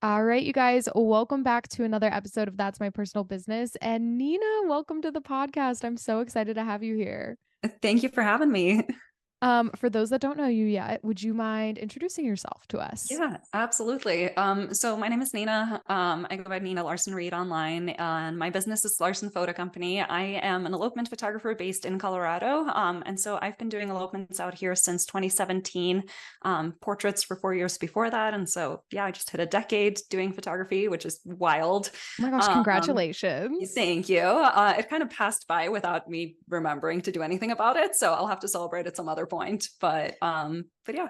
All right, you guys, welcome back to another episode of That's My Personal Business. And Nina, welcome to the podcast. I'm so excited to have you here. Thank you for having me. For those that don't know you yet, would you mind introducing yourself to us? Yeah, absolutely. So my name is Nina. I go by Nina Larsen Reed online, and my business is Larsen Photo Company. I am an elopement photographer based in Colorado. And so I've been doing elopements out here since 2017, portraits for 4 years before that. And so, yeah, I just hit a decade doing photography, which is wild. Oh my gosh, Um, congratulations. Thank you. It kind of passed by without me remembering to do anything about it, so I'll have to celebrate at some other point. But yeah.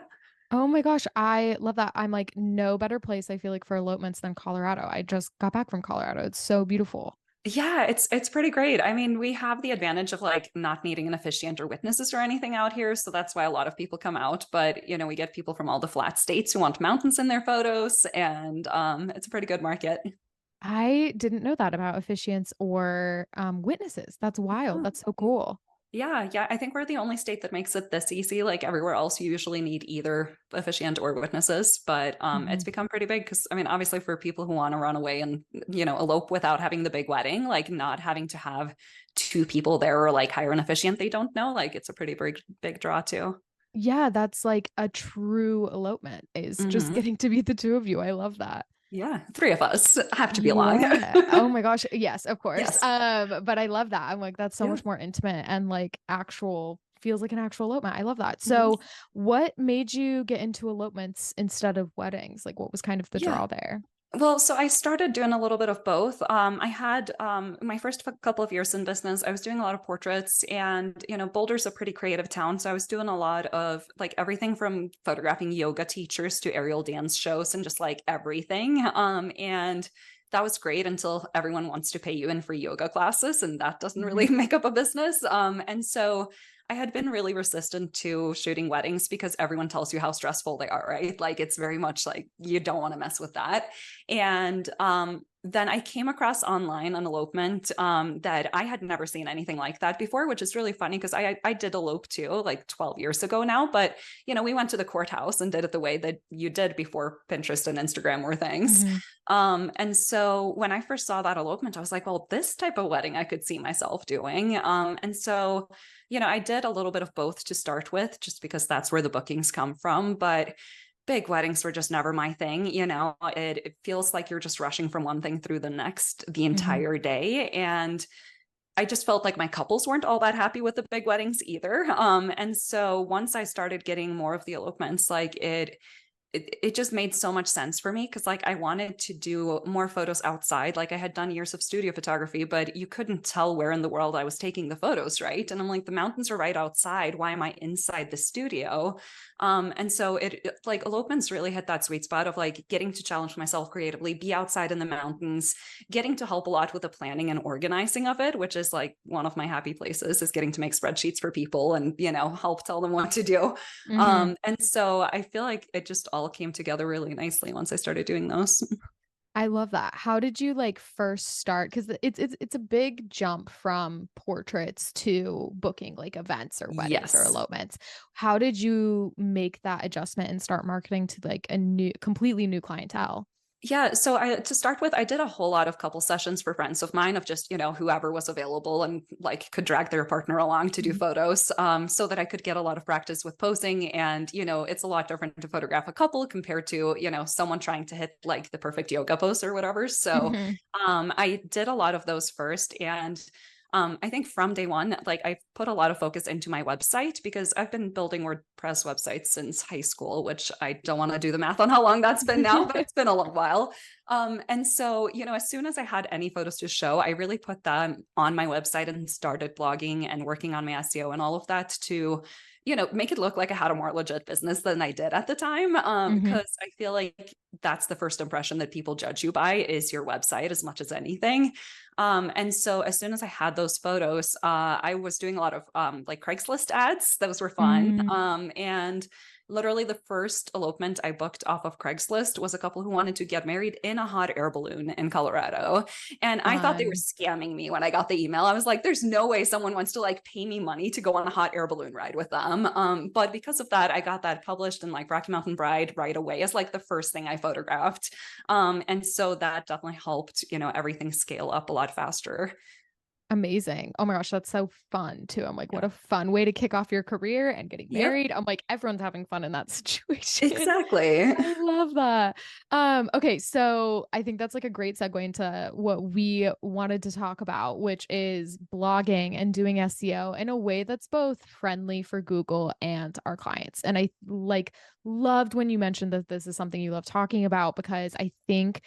Oh my gosh, I love that. I'm like no better place, I feel like, for elopements than Colorado. I just got back from Colorado. It's so beautiful. Yeah, it's pretty great. I mean, we have the advantage of like not needing an officiant or witnesses or anything out here, so that's why a lot of people come out. But we get people from all the flat states who want mountains in their photos, and it's a pretty good market. I didn't know that about officiants or witnesses. That's wild. That's so cool. Yeah. I think we're the only state that makes it this easy. Like everywhere else, you usually need either officiant or witnesses. But it's become pretty big because I mean, obviously, for people who want to run away and elope without having the big wedding, like not having to have two people there or like hire an officiant they don't know, like it's a pretty big draw too. Yeah, that's like a true elopement is just Hmm. getting to be the two of you. I love that. Yeah, three of us have to be along. Yeah. Oh my gosh. Yes, of course. Yes. But I love that. I'm like, that's so Yeah. much more intimate and like actual feels like an actual elopement. I love that. Mhm. So what made you get into elopements instead of weddings? Like what was kind of the Yeah. draw there? Well, so I started doing a little bit of both. I had my first couple of years in business, I was doing a lot of portraits, and Boulder's a pretty creative town, so I was doing a lot of like everything from photographing yoga teachers to aerial dance shows and just like everything. And that was great until everyone wants to pay you in for yoga classes, and that doesn't really Mhm. make up a business. And so I had been really resistant to shooting weddings because everyone tells you how stressful they are, right? Like it's very much like you don't want to mess with that. And then I came across online an elopement that I had never seen anything like that before, which is really funny because I did elope too, like 12 years ago now. But we went to the courthouse and did it the way that you did before Pinterest and Instagram were things. Mhm. And so when I first saw that elopement, I was like, well, this type of wedding I could see myself doing. And so I did a little bit of both to start with, just because that's where the bookings come from. But big weddings were just never my thing. It feels like you're just rushing from one thing through the next the Mhm. entire day. And I just felt like my couples weren't all that happy with the big weddings either. And so once I started getting more of the elopements, like it just made so much sense for me because like I wanted to do more photos outside. Like I had done years of studio photography, but you couldn't tell where in the world I was taking the photos, right? And I'm like, the mountains are right outside. Why am I inside the studio? And so like elopements really hit that sweet spot of like getting to challenge myself creatively, be outside in the mountains, getting to help a lot with the planning and organizing of it, which is like one of my happy places is getting to make spreadsheets for people and help tell them what to do. Mhm. And so I feel like it just all came together really nicely once I started doing those. I love that. How did you like first start? Because it's a big jump from portraits to booking like events or weddings or Yes. elopements. How did you make that adjustment and start marketing to like a completely new clientele? Yeah, so to start with, I did a whole lot of couple sessions for friends of mine of just, whoever was available and like could drag their partner along to do Mhm. photos, so that I could get a lot of practice with posing. And, it's a lot different to photograph a couple compared to, someone trying to hit like the perfect yoga pose or whatever. So Mhm. I did a lot of those first. And I think from day one, like I put a lot of focus into my website because I've been building WordPress websites since high school, which I don't want to do the math on how long that's been now, but it's been a little while. And so, as soon as I had any photos to show, I really put them on my website and started blogging and working on my SEO and all of that to, make it look like I had a more legit business than I did at the time. Mhm. Because I feel like that's the first impression that people judge you by is your website as much as anything. And so as soon as I had those photos, I was doing a lot of like Craigslist ads. Those were fun. Mm. And literally the first elopement I booked off of Craigslist was a couple who wanted to get married in a hot air balloon in Colorado. And I thought they were Fun. scamming me when I got the email. I was like, there's no way someone wants to like pay me money to go on a hot air balloon ride with them. But because of that, I got that published in like Rocky Mountain Bride right away as like the first thing I photographed. And so that definitely helped, everything scale up a lot faster. Amazing. Oh my gosh, that's so fun too. I'm like, Yeah. what a fun way to kick off your career and getting Yep. married. I'm like, everyone's having fun in that situation. Exactly. I love that. Okay, so I think that's like a great segue into what we wanted to talk about, which is blogging and doing SEO in a way that's both friendly for Google and our clients. And I like loved when you mentioned that this is something you love talking about, because I think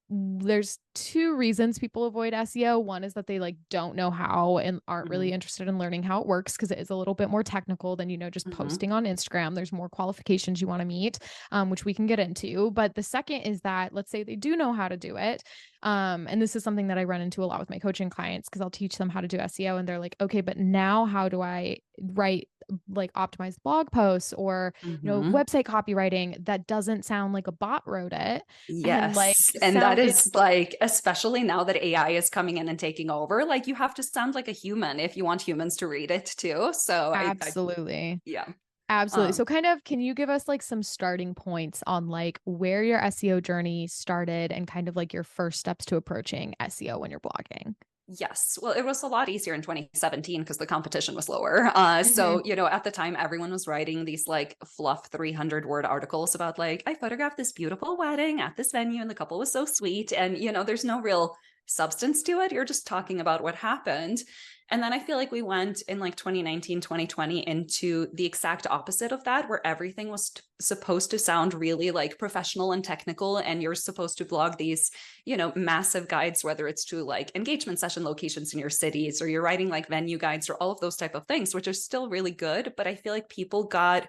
there's two reasons people avoid SEO. One is that they like don't know how and aren't Mm-hmm. really interested in learning how it works, because it is a little bit more technical than, just Mm-hmm. posting on Instagram. There's more qualifications you want to meet, which we can get into. But the second is that, let's say they do know how to do it. And this is something that I run into a lot with my coaching clients, because I'll teach them how to do SEO and they're like, okay, but now how do I write like optimized blog posts or, Mm-hmm. website copywriting that doesn't sound like a bot wrote it and like Yes. And that sound is like, especially now that AI is coming in and taking over, like you have to sound like a human if you want humans to read it too. So absolutely. yeah. Absolutely. Um, So kind of, can you give us like some starting points on like where your SEO journey started and kind of like your first steps to approaching SEO when you're blogging? Yes. Well, it was a lot easier in 2017 because the competition was lower. Mm-hmm. So, at the time, everyone was writing these like fluff 300-word articles about like, I photographed this beautiful wedding at this venue and the couple was so sweet. And, there's no real substance to it. You're just talking about what happened. And then I feel like we went in like 2019, 2020 into the exact opposite of that, where everything was supposed to sound really like professional and technical. And you're supposed to blog these massive guides, whether it's to like engagement session locations in your cities or you're writing like venue guides or all of those type of things, which are still really good. But I feel like people got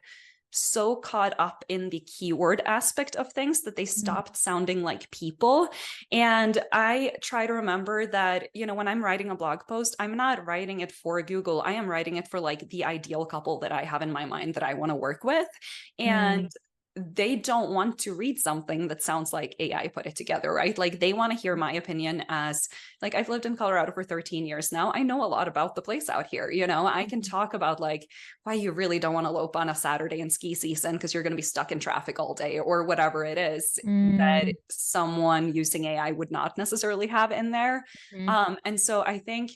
so caught up in the keyword aspect of things that they stopped sounding like people. And I try to remember that, when I'm writing a blog post, I'm not writing it for Google. I am writing it for like the ideal couple that I have in my mind that I want to work with. And Mm-hmm. they don't want to read something that sounds like AI put it together, right? Like they want to hear my opinion as like I've lived in Colorado for 13 years now. I know a lot about the place out here. I can talk about like why you really don't want to elope on a Saturday in ski season because you're going to be stuck in traffic all day or whatever it is that Mm-hmm. someone using AI would not necessarily have in there. And so I think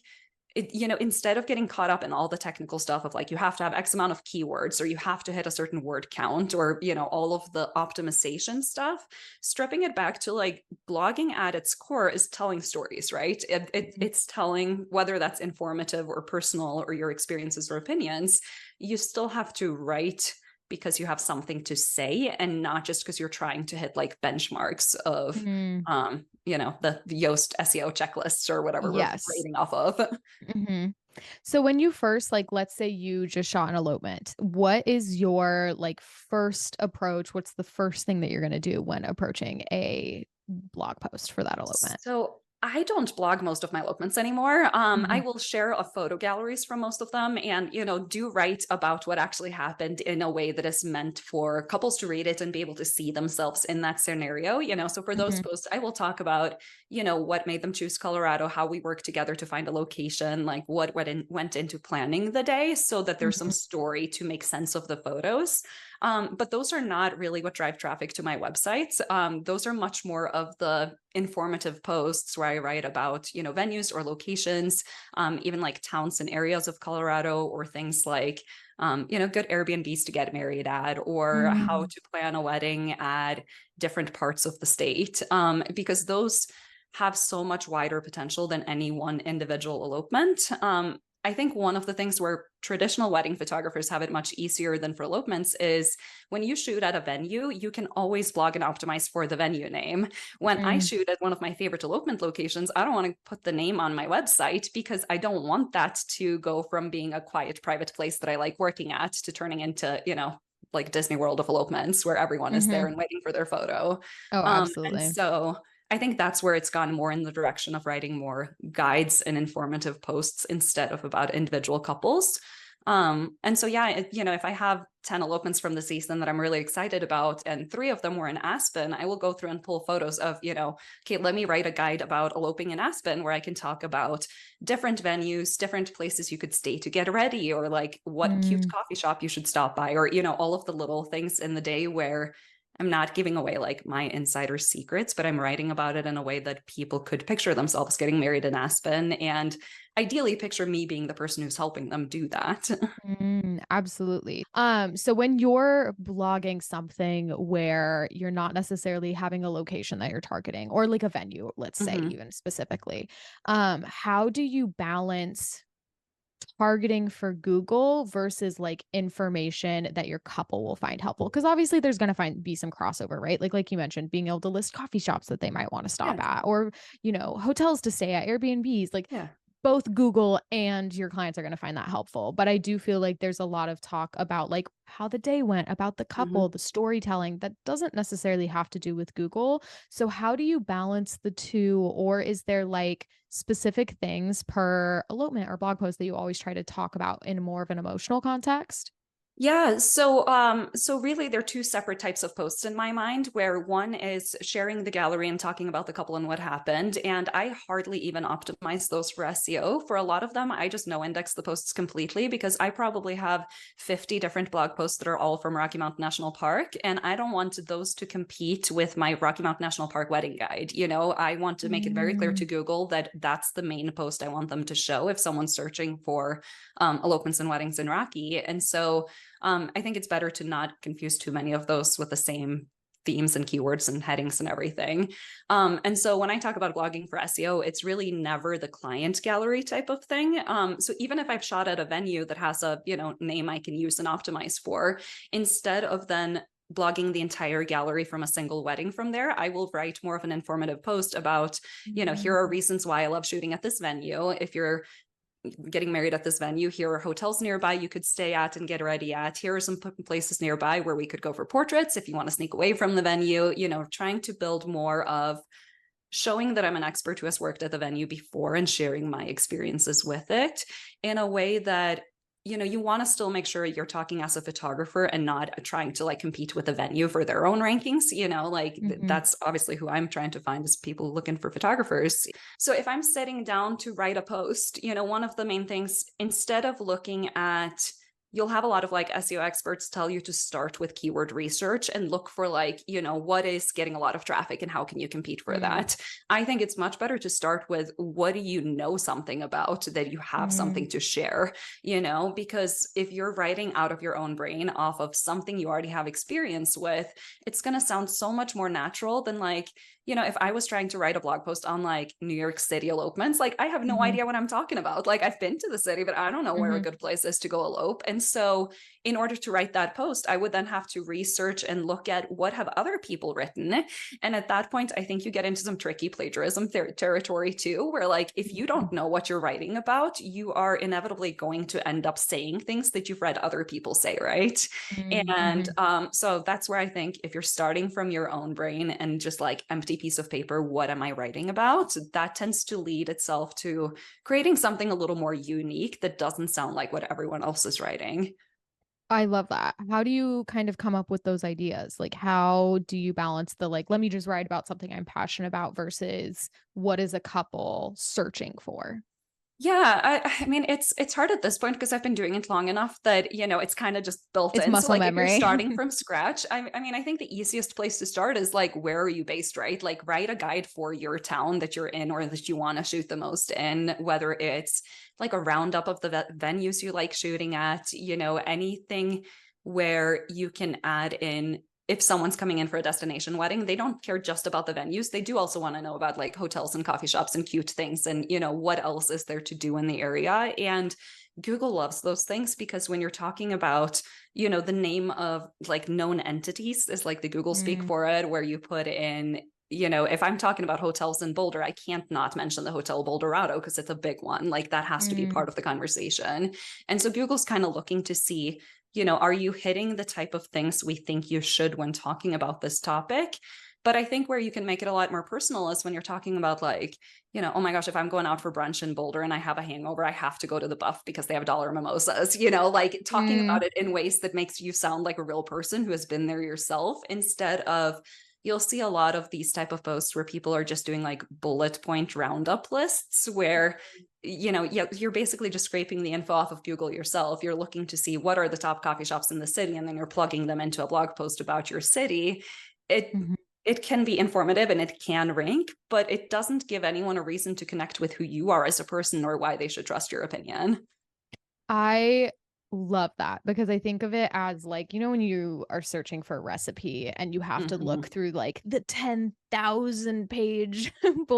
instead of getting caught up in all the technical stuff of like, you have to have X amount of keywords or you have to hit a certain word count or, all of the optimization stuff, stripping it back to like blogging at its core is telling stories, right? It's telling whether that's informative or personal or your experiences or opinions. You still have to write because you have something to say and not just because you're trying to hit like benchmarks of Mm-hmm. the Yoast SEO checklists or whatever we're Yes. rating off of. Mm-hmm. So when you first, like, let's say you just shot an elopement, what is your like first approach? What's the first thing that you're going to do when approaching a blog post for that elopement? So I don't blog most of my elopements anymore. I Mm-hmm. will share a photo galleries from most of them and, do write about what actually happened in a way that is meant for couples to read it and be able to see themselves in that scenario. So for those Mm-hmm. posts, I will talk about, what made them choose Colorado, how we worked together to find a location, like what went into planning the day so that there's some Mm-hmm. story to make sense of the photos. But those are not really what drive traffic to my websites. Those are much more of the informative posts where I write about, venues or locations, even like towns and areas of Colorado or things like, good Airbnbs to get married at or how Mm-hmm. to plan a wedding at different parts of the state, because those have so much wider potential than any one individual elopement. I think one of the things where traditional wedding photographers have it much easier than for elopements is when you shoot at a venue, you can always blog and optimize for the venue name. When I shoot at one of my favorite elopement locations, I don't want to put the name on my website because I don't want that to go from being a quiet, private place that I like working at to turning into, like Disney World of elopements where everyone is there Mm-hmm. and waiting for their photo. Oh, And absolutely. so I think that's where it's gone more in the direction of writing more guides and informative posts instead of about individual couples. And so, yeah, if I have 10 elopements from the season that I'm really excited about, and 3 of them were in Aspen, I will go through and pull photos of, okay, let me write a guide about eloping in Aspen where I can talk about different venues, different places you could stay to get ready, or like what cute Mm. coffee shop you should stop by, or, all of the little things in the day where I'm not giving away like my insider secrets, but I'm writing about it in a way that people could picture themselves getting married in Aspen, and ideally picture me being the person who's helping them do that. Absolutely. So when you're blogging something where you're not necessarily having a location that you're targeting or like a venue, let's say Mhm. even specifically, how do you balance targeting for Google versus like information that your couple will find helpful? Because obviously there's going to be some crossover, right? Like you mentioned, being able to list coffee shops that they might want to Yeah, stop at, or hotels to stay at, Airbnbs. Like yeah. both Google and your clients are going to find that helpful. But I do feel like there's a lot of talk about like how the day went, about the couple, Mhm. the storytelling that doesn't necessarily have to do with Google. So how do you balance the two? Or is there like specific things per elopement or blog post that you always try to talk about in more of an emotional context? Yeah, so really they're two separate types of posts in my mind, where one is sharing the gallery and talking about the couple and what happened, and I hardly even optimize those for SEO. For a lot of them, I just no index the posts completely, because I probably have 50 different blog posts that are all from Rocky Mountain National Park, and I don't want those to compete with my Rocky Mountain National Park wedding guide. I want to make it very clear to Mm, Google that that's the main post I want them to show if someone's searching for elopements and weddings in Rocky. And so I think it's better to not confuse too many of those with the same themes and keywords and headings and everything. And so when I talk about blogging for SEO, it's really never the client gallery type of thing. So even if I've shot at a venue that has a name I can use and optimize for, instead of then blogging the entire gallery from a single wedding from there, I will write more of an informative post about, here are mm, reasons why I love shooting at this venue. If you're getting married at this venue, here are hotels nearby you could stay at and get ready at. Here are some places nearby where we could go for portraits if you want to sneak away from the venue. Trying to build more of showing that I'm an expert who has worked at the venue before and sharing my experiences with it in a way that you want to still make sure you're talking as a photographer and not trying to like compete with the venue for their own rankings. mhm, That's obviously who I'm trying to find, is people looking for photographers. So if I'm sitting down to write a post, one of the main things, instead of looking at, you'll have a lot of like SEO experts tell you to start with keyword research and look for like, what is getting a lot of traffic and how can you compete for mm, that? I think it's much better to start with, what do you know something about that you have mm, something to share, because if you're writing out of your own brain off of something you already have experience with, it's going to sound so much more natural than like, if I was trying to write a blog post on like New York City elopements, like I have no mhm, idea what I'm talking about. Like I've been to the city, but I don't know where a mhm, good place is to go elope. And so in order to write that post, I would then have to research and look at what have other people written. And at that point, I think you get into some tricky plagiarism territory too, where like, if you mhm, don't know what you're writing about, you are inevitably going to end up saying things that you've read other people say, right? mm, And mhm. so that's where I think if you're starting from your own brain and just like empty piece of paper, what am I writing about? That tends to lead itself to creating something a little more unique that doesn't sound like what everyone else is writing. I love that. How do you kind of come up with those ideas? Like, how do you balance the like, let me just write about something I'm passionate about versus what is a couple searching for? Yeah, I mean it's hard at this point because I've been doing it long enough that it's kind of just built It's in. So muscle like if you're memory. starting from scratch, I mean I think the easiest place to start is like, where are you based, right? Like write a guide for your town that you're in or that you want to shoot the most in, whether it's like a roundup of the venues you like shooting at, anything where you can add in, if someone's coming in for a destination wedding, they don't care just about the venues. They do also want to know about like hotels and coffee shops and cute things and, what else is there to do in the area. And Google loves those things because when you're talking about, the name of like known entities is like the Google speak Mm, for it, where you put in, if I'm talking about hotels in Boulder, I can't not mention the Hotel Boulderado because it's a big one. Like that has to be mm, part of the conversation. And so Google's kind of looking to see, are you hitting the type of things we think you should when talking about this topic? But I think where you can make it a lot more personal is when you're talking about like, oh my gosh, if I'm going out for brunch in Boulder and I have a hangover, I have to go to the Buff because they have dollar mimosas, like talking Mm, about it in ways that makes you sound like a real person who has been there yourself, instead of, you'll see a lot of these type of posts where people are just doing like bullet point roundup lists where, you're basically just scraping the info off of Google yourself. You're looking to see what are the top coffee shops in the city, and then you're plugging them into a blog post about your city. It mhm. it can be informative and it can rank, but it doesn't give anyone a reason to connect with who you are as a person or why they should trust your opinion. I love that because I think of it as like, when you are searching for a recipe and you have to look Mhm. through like the 10,000 page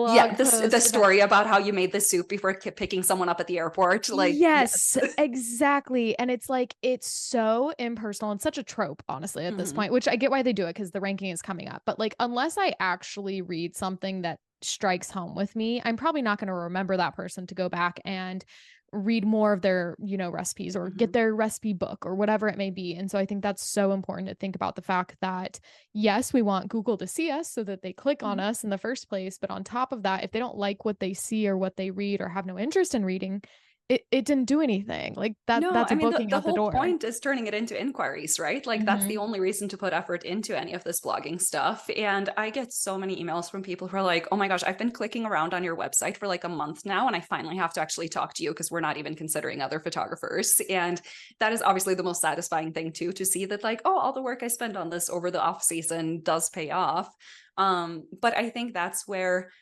Yeah, blog the post about. story about how you made the soup before picking someone up at the airport, like, yes. Yes, exactly. And it's like, it's so impersonal and such a trope, honestly, at this Mhm. point, which I get why they do it because the ranking is coming up. But like, unless I actually read something that strikes home with me, I'm probably not going to remember that person to go back and read more of their, recipes or get Mhm. their recipe book or whatever it may be. And so I think that's so important to think about the fact that, yes, we want Google to see us so that they click on Mhm. us in the first place. But on top of that, if they don't like what they see or what they read or have no interest in reading, it didn't do anything. Like No, that's I a mean, the, booking the out the whole door. point is turning it into inquiries, right? Like, that's the Mhm. only reason to put effort into any of this blogging stuff. And I get so many emails from people who are like, oh my gosh, I've been clicking around on your website for like a month now, and I finally have to actually talk to you because we're not even considering other photographers. And that is obviously the most satisfying thing, too, to see that, like, oh, all the work I spent on this over the off season does pay off. But I think that's where,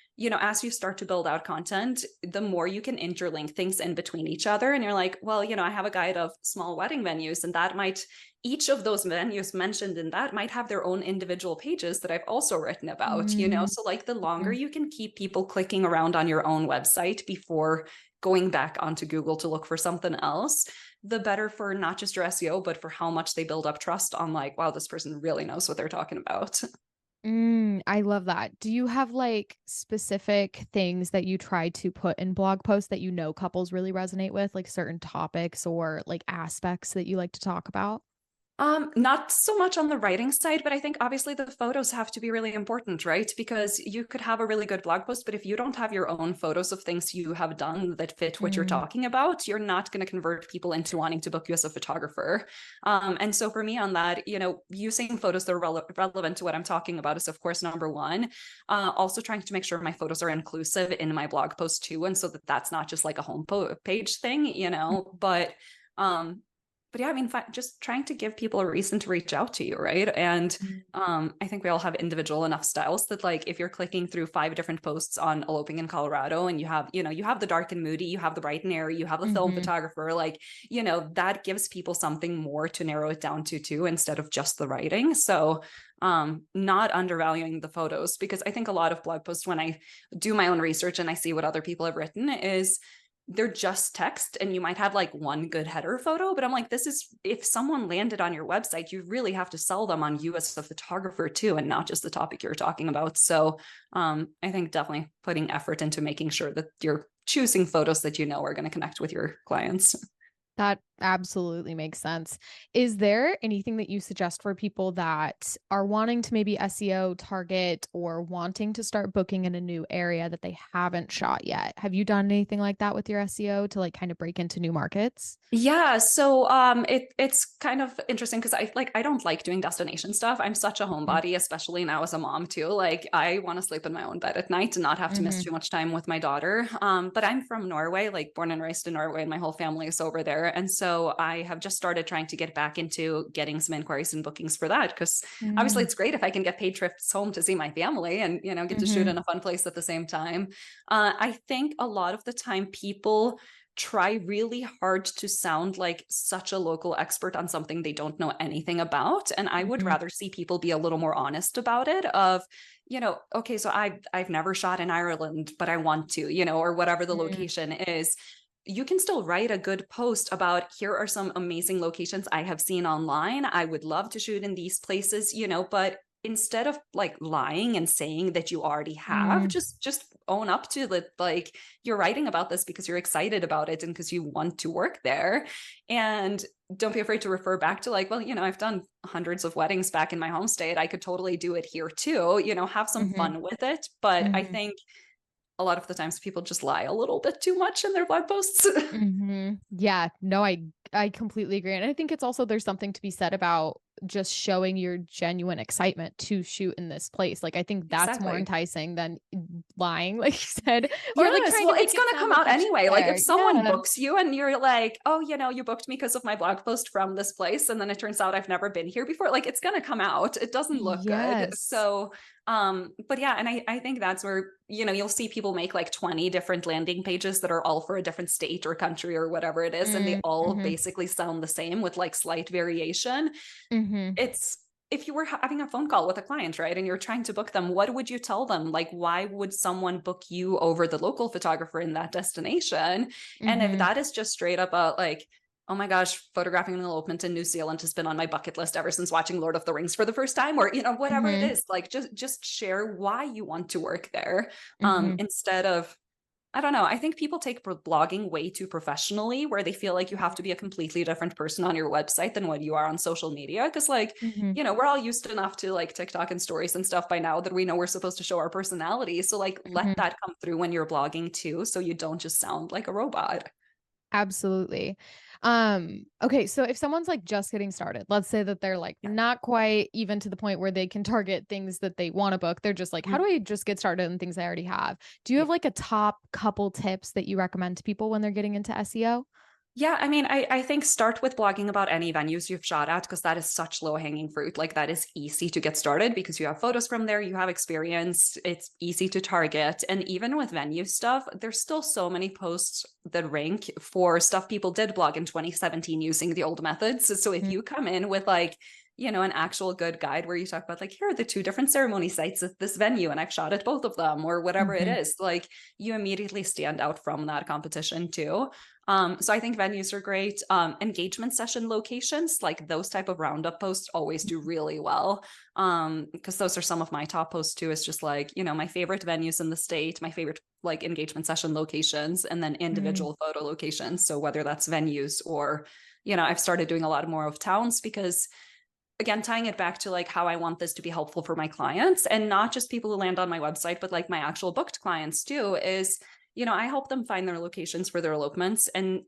as you start to build out content, the more you can interlink things in between each other. And you're like, well, I have a guide of small wedding venues, and each of those venues mentioned in that might have their own individual pages that I've also written about. Mhm. So like the longer you can keep people clicking around on your own website before going back onto Google to look for something else, the better for not just your SEO, but for how much they build up trust on like, wow, this person really knows what they're talking about. I love that. Do you have like specific things that you try to put in blog posts that couples really resonate with, like certain topics or like aspects that you like to talk about? Not so much on the writing side, but I think obviously the photos have to be really important, right? Because you could have a really good blog post, but if you don't have your own photos of things you have done that fit what you're Mm, talking about, you're not going to convert people into wanting to book you as a photographer. And so for me on that, using photos that are relevant to what I'm talking about is of course number one. Also trying to make sure my photos are inclusive in my blog post too, and so that that's not just like a page thing. Um, but yeah, I mean, just trying to give people a reason to reach out to you, right? And mm, I think we all have individual enough styles that, like, if you're clicking through 5 different posts on eloping in Colorado, and you have the dark and moody, you have the bright and airy, you have the film mhm. photographer, like, that gives people something more to narrow it down to too, instead of just the writing. So not undervaluing the photos, because I think a lot of blog posts, when I do my own research and I see what other people have written, is they're just text, and you might have like one good header photo, but I'm like, this is, if someone landed on your website, you really have to sell them on you as a photographer too, and not just the topic you're talking about. So I think definitely putting effort into making sure that you're choosing photos that are going to connect with your clients. That absolutely makes sense. Is there anything that you suggest for people that are wanting to maybe SEO target or wanting to start booking in a new area that they haven't shot yet? Have you done anything like that with your SEO to like kind of break into new markets? Yeah, so it's kind of interesting because I don't like doing destination stuff. I'm such a homebody, especially now as a mom too. Like, I want to sleep in my own bed at night and not have to miss Mm-hmm. too much time with my daughter. But I'm from Norway, like born and raised in Norway, and my whole family is over there. And so I have just started trying to get back into getting some inquiries and bookings for that, because obviously it's great if I can get paid trips home to see my family and get to shoot Mm-hmm. in a fun place at the same time. I think a lot of the time people try really hard to sound like such a local expert on something they don't know anything about, and I would Mm-hmm. rather see people be a little more honest about it, of, okay, so I've never shot in Ireland, but I want to, or whatever the Mm-hmm. location is. You can still write a good post about, here are some amazing locations I have seen online, I would love to shoot in these places, but instead of like lying and saying that you already have, Mm, just own up to it. Like, you're writing about this because you're excited about it and because you want to work there. And don't be afraid to refer back to like, well, I've done hundreds of weddings back in my home state. I could totally do it here too, have some mhm, fun with it. But I mhm. think a lot of the times people just lie a little bit too much in their blog posts. Yeah, no, I completely agree. And I think it's also there's something to be said about just showing your genuine excitement to shoot in this place. Like I think that's more Exactly. enticing than lying, like you said, or like Yes, trying well, to it's make it going to sound come like out you're just anyway. Like, if there. someone Yeah. books you and you're like, oh, you booked me because of my blog post from this place, and then it turns out I've never been here before, like, it's going to come out. It doesn't look good. Yes. So, but yeah, and I think that's where, you'll see people make like 20 different landing pages that are all for a different state or country or whatever it is, and they all Mm-hmm. basically sound the same with like slight variation. Mm-hmm. It's if you were having a phone call with a client, right, and you're trying to book them, what would you tell them? Like, why would someone book you over the local photographer in that destination? And if Mm-hmm. that is just straight up a like, oh my gosh, photographing an elopement in New Zealand has been on my bucket list ever since watching Lord of the Rings for the first time, or whatever it Mm-hmm. is, like just share why you want to work there, Mm-hmm. instead of, I don't know. I think people take blogging way too professionally, where they feel like you have to be a completely different person on your website than what you are on social media. Cause like, Mm-hmm. we're all used enough to like TikTok and stories and stuff by now that we know we're supposed to show our personality. So like, let Mm-hmm. that come through when you're blogging too. So you don't just sound like a robot. Absolutely. Okay, so if someone's like just getting started, let's say that they're like Yeah. not quite even to the point where they can target things that they want to book. They're just like, how do Mhm. I just get started on things I already have? Do you Yeah. have like a top couple tips that you recommend to people when they're getting into SEO? Yeah, I mean, I think start with blogging about any venues you've shot at, because that is such low hanging fruit. Like, that is easy to get started because you have photos from there, you have experience, it's easy to target. And even with venue stuff, there's still so many posts that rank for stuff people did blog in 2017 using the old methods. So if you come in with like, an actual good guide where you talk about like, here are the two different ceremony sites at this venue, and I've shot at both of them, or whatever it Mm-hmm. is, like, you immediately stand out from that competition too. So I think venues are great. Engagement session locations, like those type of roundup posts always do really well. Because those are some of my top posts too. It's just like, my favorite venues in the state, my favorite like engagement session locations, and then Mm-hmm. individual photo locations. So whether that's venues or, I've started doing a lot more of towns, because again, tying it back to like how I want this to be helpful for my clients, and not just people who land on my website, but like my actual booked clients too, is, I help them find their locations for their elopements. And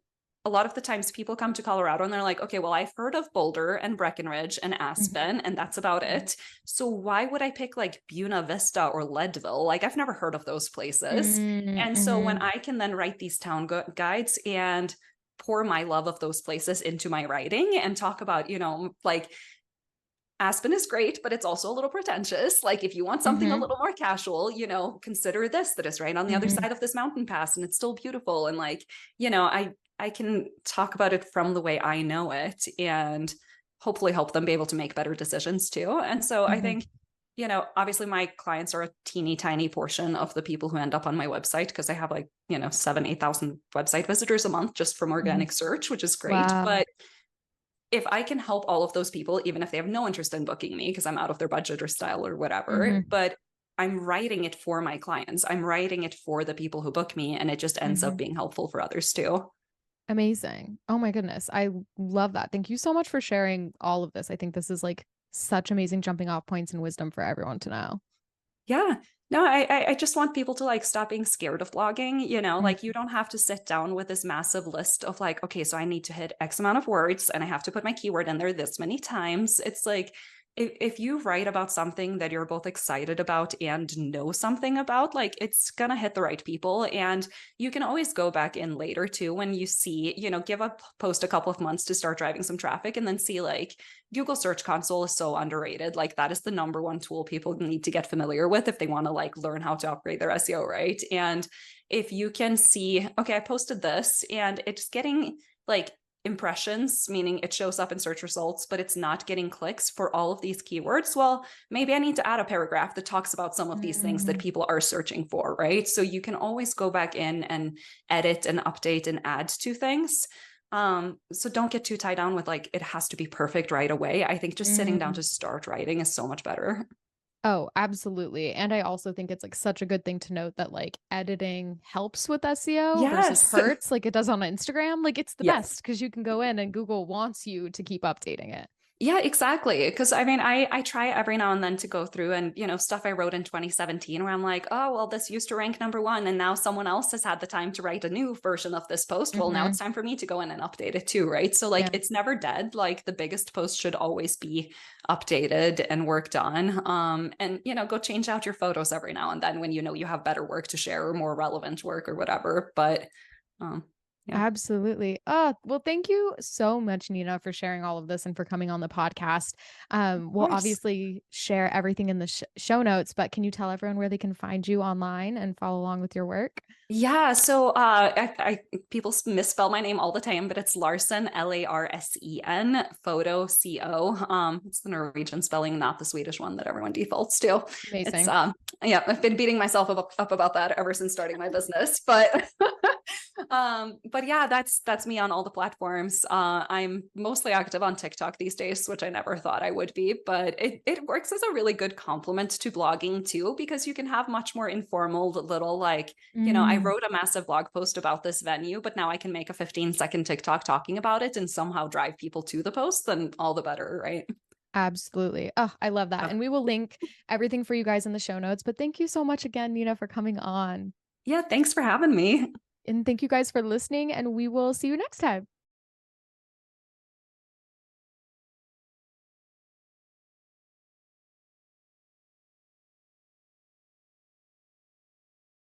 a lot of the times people come to Colorado and they're like, okay, well, I've heard of Boulder and Breckenridge and Aspen, and that's about it. So why would I pick like Buena Vista or Leadville? Like, I've never heard of those places. And so when Mm-hmm. I can then write these town guides and pour my love of those places into my writing and talk about, like, Aspen is great, but it's also a little pretentious. Like, if you want something a Mm-hmm. little more casual, consider this, that is right on the other Mm-hmm. side of this mountain pass and it's still beautiful. And like, I can talk about it from the way I know it and hopefully help them be able to make better decisions too. And so I Mm-hmm. think, obviously my clients are a teeny tiny portion of the people who end up on my website, because I have like, 7, 8,000 website visitors a month just from Mm-hmm. organic search, which is great. Wow. But if I can help all of those people, even if they have no interest in booking me because I'm out of their budget or style or whatever, Mm-hmm. but I'm writing it for my clients, I'm writing it for the people who book me, and it just ends up Mm-hmm. being helpful for others too. Amazing. Oh my goodness. I love that. Thank you so much for sharing all of this. I think this is like such amazing jumping off points and wisdom for everyone to know. Yeah. No, I just want people to like stop being scared of blogging. Like, you Mhm. don't have to sit down with this massive list of like, okay, so I need to hit X amount of words and I have to put my keyword in there this many times. It's like, if you write about something that you're both excited about and know something about, like, it's gonna hit the right people. And you can always go back in later too when you see, give a post a couple of months to start driving some traffic, and then see like, Google Search Console is so underrated. Like, that is the number one tool people need to get familiar with if they want to like learn how to upgrade their SEO, right? And if you can see, okay, I posted this and it's getting like impressions, meaning it shows up in search results, but it's not getting clicks for all of these keywords. Well, maybe I need to add a paragraph that talks about some of these things that Mhm. people are searching for, right? So you can always go back in and edit and update and add to things. So don't get too tied down with like, it has to be perfect right away. I think just sitting down Mm. to start writing is so much better. Oh, absolutely. And I also think it's like such a good thing to note that like editing helps with SEO versus Yes. hurts like it does on Instagram. Like it's the Yes. best because you can go in and Google wants you to keep updating it. Yeah, exactly. Because I mean, I try every now and then to go through and, stuff I wrote in 2017 where I'm like, oh, well, this used to rank number one, and now someone else has had the time to write a new version of this post. Well, now Hmm. it's time for me to go in and update it too, right? So like Yeah. it's never dead. Like the biggest post should always be updated and worked on. And go change out your photos every now and then when you have better work to share or more relevant work or whatever. But um yeah, of Absolutely. Well, thank you so much, Nina, for sharing all of this and for coming on the podcast. We'll course. obviously share everything in the show notes, but can you tell everyone where they can find you online and follow along with your work? Yeah, so people misspell my name all the time, but it's Larsen, Larsen, photo CO. It's the Norwegian spelling, not the Swedish one that everyone defaults to. It's Amazing. yeah, I've been beating myself up about that ever since starting my business, but but yeah, that's me on all the platforms. I'm mostly active on TikTok these days, which I never thought I would be, but it works as a really good complement to blogging too, because you can have much more informal little like I Mm, wrote a massive blog post about this venue, but now I can make a 15-second TikTok talking about it and somehow drive people to the post, then all the better, right? absolutely. Oh, I love that. Uh, And we will link everything for you guys in the show notes. But thank you so much again, Nina, for coming on. yeah, thanks for having me. And thank you guys for listening. And we will see you next time.